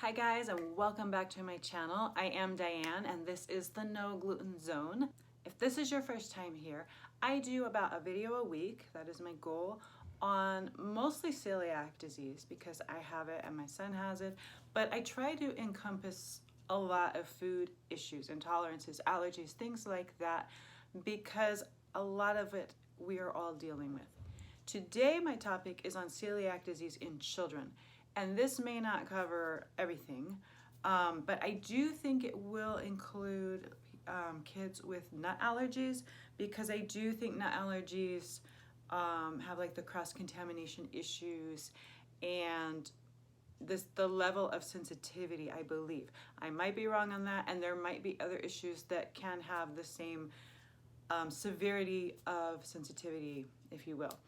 Hi guys, and welcome back to my channel. I am Diane and this is the No Gluten Zone. If this is your first time here, I do about a video a week, that is my goal, on mostly celiac disease because I have it and my son has it, but I try to encompass a lot of food issues, intolerances, allergies, things like that, because a lot of it we are all dealing with. Today my topic is on celiac disease in children. And this may not cover everything, but I do think it will include kids with nut allergies, because I do think nut allergies have like the cross-contamination issues and the level of sensitivity, I believe. I might be wrong on that, and there might be other issues that can have the same severity of sensitivity, if you will.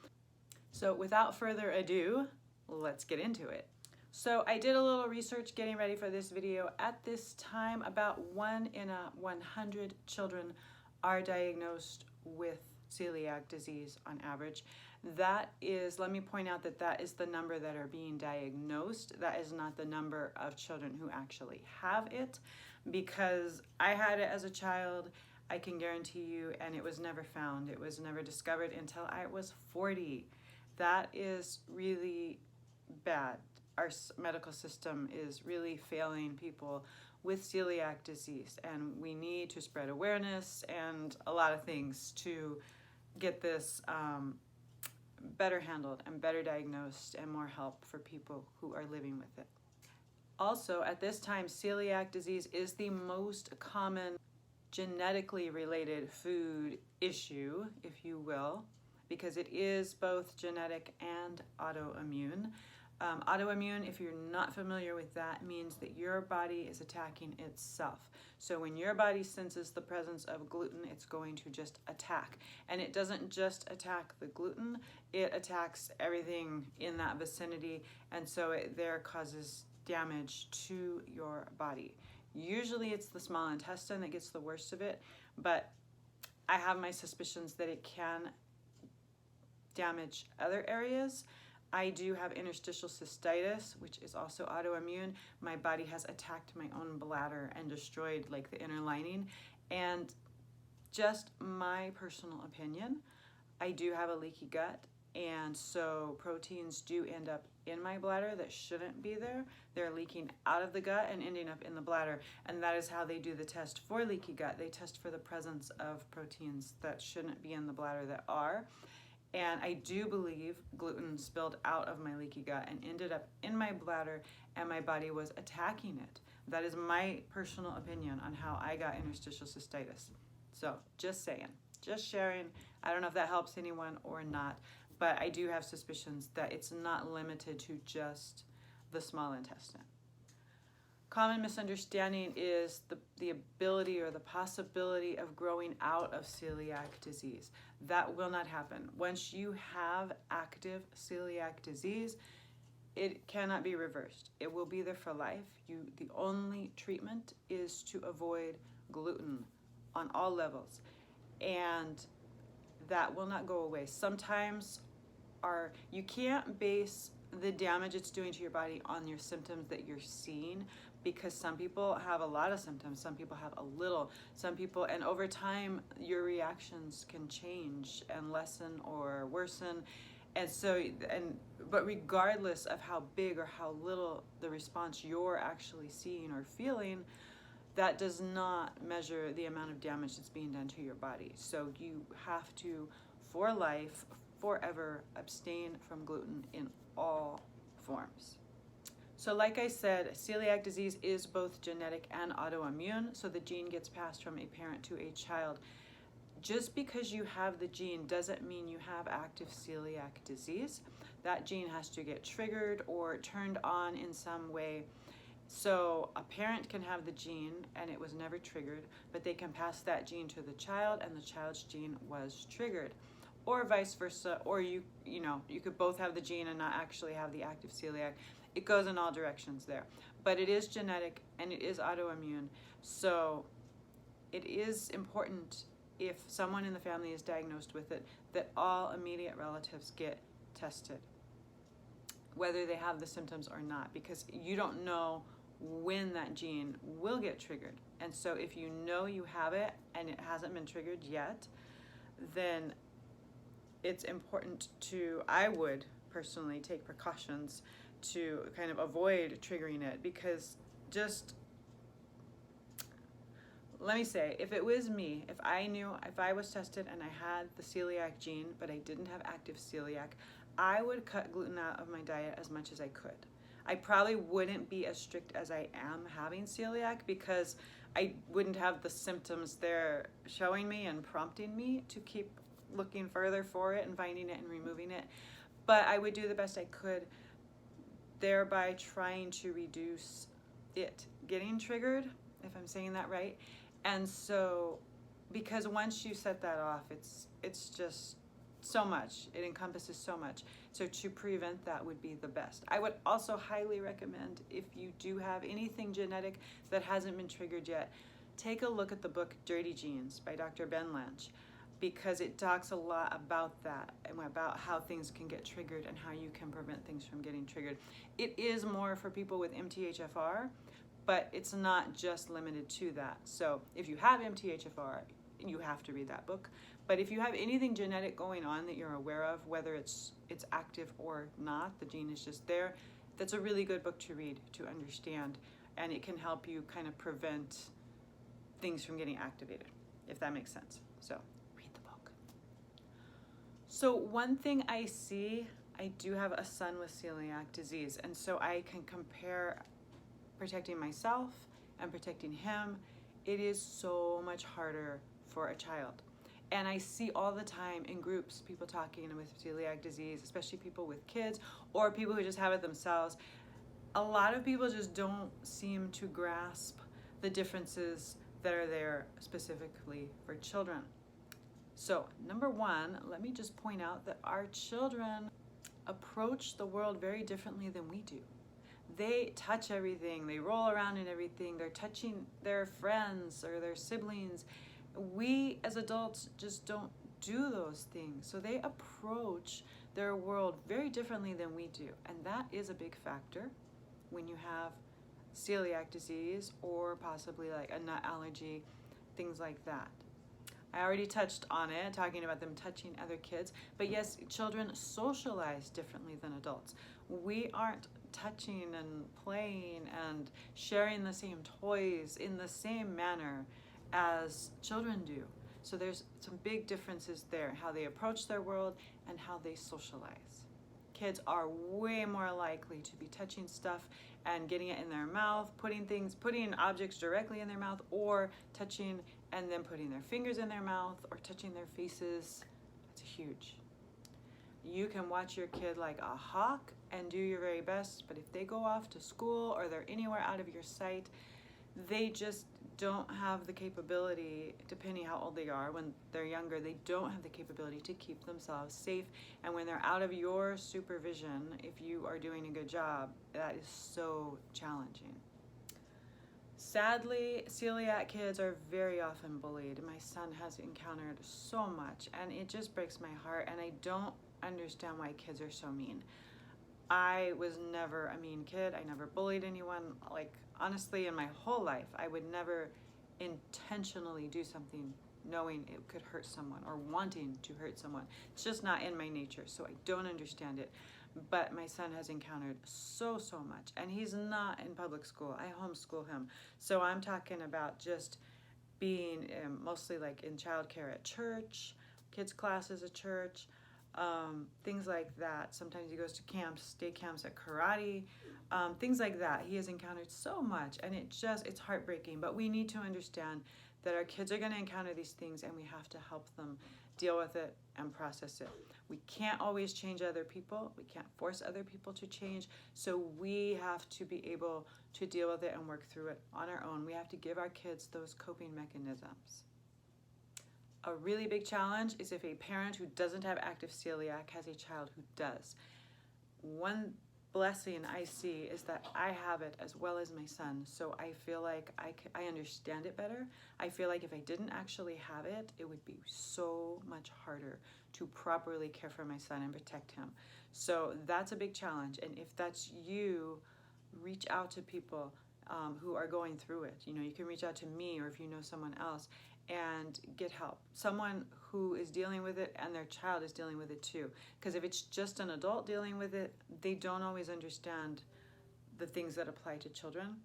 So without further ado, let's get into it. So I did a little research getting ready for this video. At this time, about 1 in 100 children are diagnosed with celiac disease on average. That is, let me point out that that is the number that are being diagnosed. That is not the number of children who actually have it, because I had it as a child, I can guarantee you, and it was never found. It was never discovered until I was 40. That is really bad. Our medical system is really failing people with celiac disease, and we need to spread awareness and a lot of things to get this better handled and better diagnosed and more help for people who are living with it. Also, at this time, celiac disease is the most common genetically related food issue, if you will, because it is both genetic and autoimmune. Autoimmune, if you're not familiar with that, means that your body is attacking itself. So when your body senses the presence of gluten, it's going to just attack. And it doesn't just attack the gluten, it attacks everything in that vicinity, and so it there causes damage to your body. Usually it's the small intestine that gets the worst of it, but I have my suspicions that it can damage other areas. I do have interstitial cystitis, which is also autoimmune. My body has attacked my own bladder and destroyed like the inner lining. And just my personal opinion, I do have a leaky gut, and so proteins do end up in my bladder that shouldn't be there. They're leaking out of the gut and ending up in the bladder, and that is how they do the test for leaky gut. They test for the presence of proteins that shouldn't be in the bladder that are. And I do believe gluten spilled out of my leaky gut and ended up in my bladder, and my body was attacking it. That is my personal opinion on how I got interstitial cystitis. So just saying, just sharing. I don't know if that helps anyone or not, but I do have suspicions that it's not limited to just the small intestine. Common misunderstanding is the ability or the possibility of growing out of celiac disease. That will not happen. Once you have active celiac disease, it cannot be reversed. It will be there for life. The only treatment is to avoid gluten on all levels, and that will not go away. Sometimes you can't base the damage it's doing to your body on your symptoms that you're seeing, because some people have a lot of symptoms, some people have a little, and over time your reactions can change and lessen or worsen. And so, but regardless of how big or how little the response you're actually seeing or feeling, that does not measure the amount of damage that's being done to your body. So you have to, for life, forever, abstain from gluten in all forms. So like I said, celiac disease is both genetic and autoimmune, so the gene gets passed from a parent to a child. Just because you have the gene doesn't mean you have active celiac disease. That gene has to get triggered or turned on in some way. So a parent can have the gene and it was never triggered, but they can pass that gene to the child and the child's gene was triggered. Or vice versa, or you could both have the gene and not actually have the active celiac. It goes in all directions there. But it is genetic and it is autoimmune. So it is important, if someone in the family is diagnosed with it, that all immediate relatives get tested, whether they have the symptoms or not, because you don't know when that gene will get triggered. And so if you know you have it and it hasn't been triggered yet, then it's important to, I would personally take precautions to kind of avoid triggering it, because just, let me say, if it was me, if I was tested and I had the celiac gene, but I didn't have active celiac, I would cut gluten out of my diet as much as I could. I probably wouldn't be as strict as I am having celiac, because I wouldn't have the symptoms there showing me and prompting me to keep looking further for it and finding it and removing it. But I would do the best I could, thereby trying to reduce it getting triggered, if I'm saying that right. And so, because once you set that off, it's just so much. It encompasses so much. So to prevent that would be the best. I would also highly recommend, if you do have anything genetic that hasn't been triggered yet, take a look at the book Dirty Genes by Dr. Ben Lynch, because it talks a lot about that and about how things can get triggered and how you can prevent things from getting triggered. It is more for people with MTHFR, but it's not just limited to that. So if you have MTHFR, you have to read that book. But if you have anything genetic going on that you're aware of, whether it's active or not, the gene is just there, that's a really good book to read, to understand, and it can help you kind of prevent things from getting activated, if that makes sense. So read the book. So one thing I see, I do have a son with celiac disease, and so I can compare protecting myself and protecting him. It is so much harder for a child. And I see all the time in groups people talking with celiac disease, especially people with kids or people who just have it themselves. A lot of people just don't seem to grasp the differences that are there specifically for children. So number one, let me just point out that our children approach the world very differently than we do. They touch everything, they roll around in everything, they're touching their friends or their siblings. We as adults just don't do those things. So they approach their world very differently than we do. And that is a big factor when you have celiac disease or possibly like a nut allergy, things like that. I already touched on it, talking about them touching other kids. But yes, children socialize differently than adults. We aren't touching and playing and sharing the same toys in the same manner as children do. So there's some big differences there, how they approach their world and how they socialize. Kids are way more likely to be touching stuff and getting it in their mouth, putting objects directly in their mouth, or touching and then putting their fingers in their mouth or touching their faces. That's huge. You can watch your kid like a hawk and do your very best, but if they go off to school or they're anywhere out of your sight, they just don't have the capability, depending how old they are, when they're younger, they don't have the capability to keep themselves safe. And when they're out of your supervision, if you are doing a good job, that is so challenging. Sadly, celiac kids are very often bullied. My son has encountered so much, and it just breaks my heart, and I don't understand why kids are so mean. I was never a mean kid. I never bullied anyone. Like, honestly, in my whole life, I would never intentionally do something knowing it could hurt someone or wanting to hurt someone. It's just not in my nature, so I don't understand it. But my son has encountered so much, and he's not in public school. I homeschool him. So I'm talking about just being mostly like in childcare at church, kids' classes at church, things like that. Sometimes he goes to camps, day camps at karate, things like that. He has encountered so much, and it's heartbreaking. But we need to understand that our kids are going to encounter these things, and we have to help them deal with it and process it. We can't always change other people. We can't force other people to change. So we have to be able to deal with it and work through it on our own. We have to give our kids those coping mechanisms. A really big challenge is if a parent who doesn't have active celiac has a child who does. One blessing I see is that I have it as well as my son, so I feel like I understand it better. I feel like if I didn't actually have it, it would be so much harder to properly care for my son and protect him. So that's a big challenge, and if that's you, reach out to people, who are going through it. You know, you can reach out to me, or if you know someone else, and get help. Someone who is dealing with it and their child is dealing with it too. Because if it's just an adult dealing with it, they don't always understand the things that apply to children.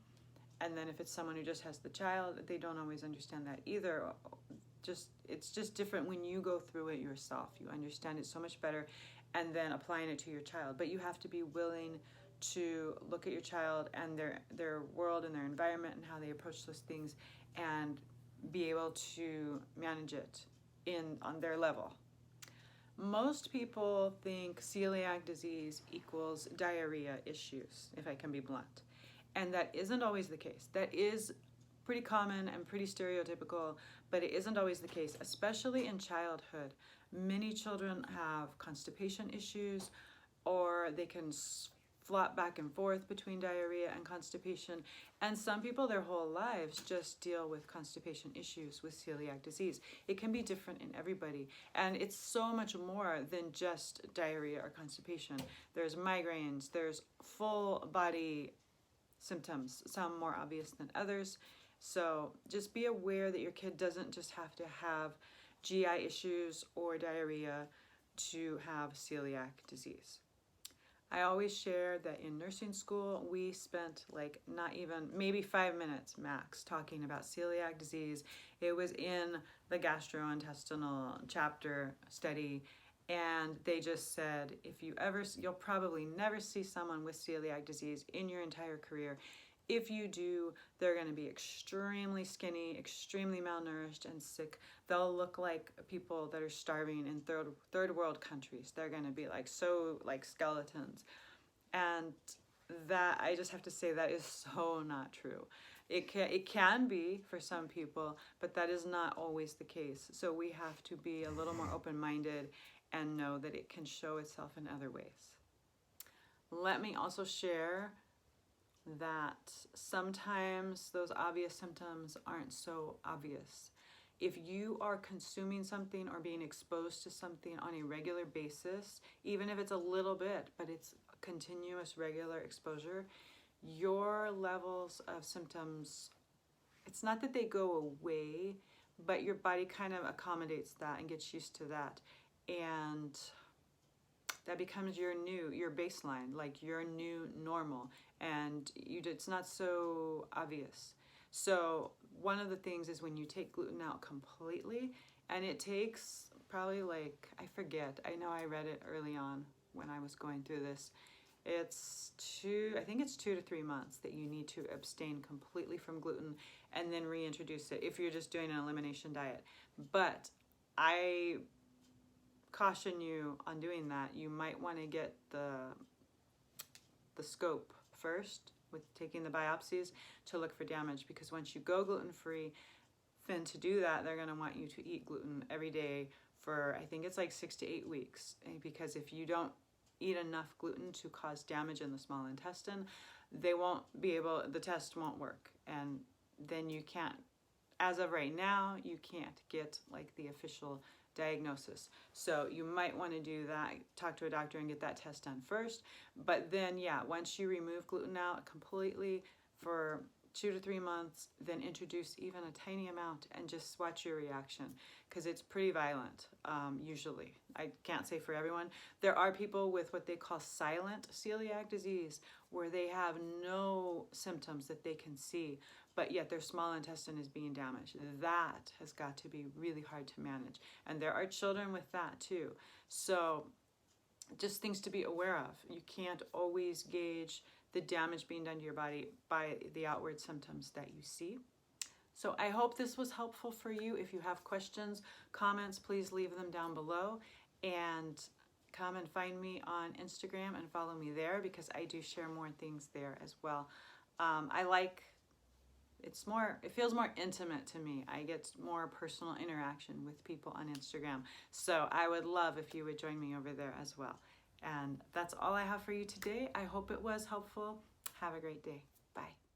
And then if it's someone who just has the child, they don't always understand that either. It's just different when you go through it yourself. You understand it so much better, and then applying it to your child. But you have to be willing to look at your child and their world and their environment and how they approach those things, and be able to manage it on their level. Most people think celiac disease equals diarrhea issues, if I can be blunt. And that isn't always the case. That is pretty common and pretty stereotypical, but it isn't always the case, especially in childhood. Many children have constipation issues, or they can flop back and forth between diarrhea and constipation. And some people their whole lives just deal with constipation issues with celiac disease. It can be different in everybody. And it's so much more than just diarrhea or constipation. There's migraines, there's full body symptoms, some more obvious than others. So just be aware that your kid doesn't just have to have GI issues or diarrhea to have celiac disease. I always share that in nursing school, we spent like not even, maybe 5 minutes max talking about celiac disease. It was in the gastrointestinal chapter study, and they just said, you'll probably never see someone with celiac disease in your entire career. If you do, they're going to be extremely skinny, extremely malnourished, and sick. They'll look like people that are starving in third world countries. They're going to be like skeletons. And that, I just have to say, that is so not true. It can be for some people, but that is not always the case. So we have to be a little more open-minded and know that it can show itself in other ways. Let me also share that sometimes those obvious symptoms aren't so obvious. If you are consuming something or being exposed to something on a regular basis, even if it's a little bit, but it's continuous regular exposure, your levels of symptoms, it's not that they go away, but your body kind of accommodates that and gets used to that. And that becomes your baseline, like your new normal, and it's not so obvious. So one of the things is when you take gluten out completely, and it takes probably I forget, I know I read it early on when I was going through this, I think it's 2 to 3 months that you need to abstain completely from gluten and then reintroduce it if you're just doing an elimination diet. But I caution you on doing that. You might want to get the scope first with taking the biopsies to look for damage, because once you go gluten-free, then to do that, they're going to want you to eat gluten every day for, I think it's 6 to 8 weeks, because if you don't eat enough gluten to cause damage in the small intestine, the test won't work, and then you can't, as of right now, you can't get the official diagnosis. So you might want to do that, talk to a doctor and get that test done first. But then, yeah, once you remove gluten out completely for 2 to 3 months, then introduce even a tiny amount and just watch your reaction, because it's pretty violent, usually. I can't say for everyone. There are people with what they call silent celiac disease, where they have no symptoms that they can see, but yet their small intestine is being damaged. That has got to be really hard to manage. And there are children with that too. So just things to be aware of. You can't always gauge the damage being done to your body by the outward symptoms that you see. So I hope this was helpful for you. If you have questions, comments, please leave them down below, and come and find me on Instagram and follow me there, because I do share more things there as well. It feels more intimate to me. I get more personal interaction with people on Instagram. So I would love if you would join me over there as well. And that's all I have for you today. I hope it was helpful. Have a great day. Bye.